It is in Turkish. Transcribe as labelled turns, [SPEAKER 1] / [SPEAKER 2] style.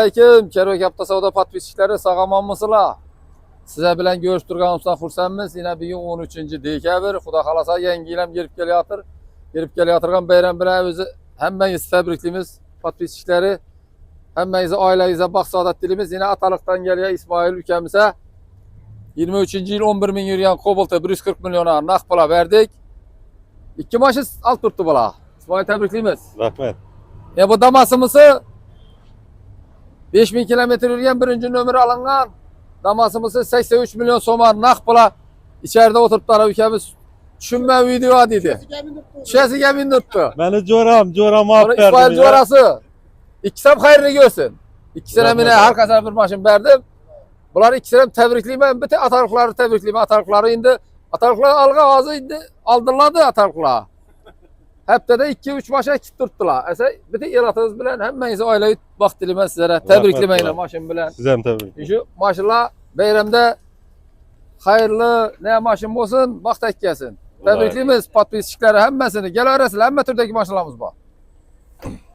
[SPEAKER 1] Aleyküm, Kero'k hafta savdo patpisçileri sağamanmısılar? Size bilen görüştürganımızdan xursandmiz. Yine bugün 13. dekabr. Xudo xolasa yangi yil ham kelib kelayotir. Kelib kelayotgan bayram bilan o'zi hammangizni tabriklaymiz patpisçileri. Hammangizga oilangizga baxt saodat tilaymiz. Yine atalıqdan geliyor İsmail ülkemize 23. yil 11 ming yurgan Cobalt'a 140 milyona naqd pula verdik. 2 maşın alt turttu bular. İsmail tabriklaymiz.
[SPEAKER 2] Rahmet.
[SPEAKER 1] Bu damasımızı 5000 kilometre yürüyen birinci nömrü alıngan. Damasımızı 83 milyon somar naq pula içeride oturttular ülkemiz. Düşünme video dedi. Şesiga bindirtdi.
[SPEAKER 2] Beni Coram
[SPEAKER 1] Sonra İsmail Corası. İkisem hayırlı görsün. İkisine mine herkese bir maşın verdim. Bunları ikisine tebrikleyeyim. Bütün atarlıkları tebrikleyeyim. Atarlıkları indi. Atarlıkları alga ağzı indi. Aldırladı atarlıkları. Hep de 2-3 maşa tutturttular. Bütün yaratığınız bilen hemmenize aileyi baxt dilimə sizlere. Tebriklemeyin maşın bilen.
[SPEAKER 2] Sizem tebrik.
[SPEAKER 1] Şu maşallah bayramda hayırlı ne maşın olsun, baxt ekkesin. Tebrikliyimiz patpisçiklere hemmesini. Gel arasıyla hemme türdeki maşalarımız var.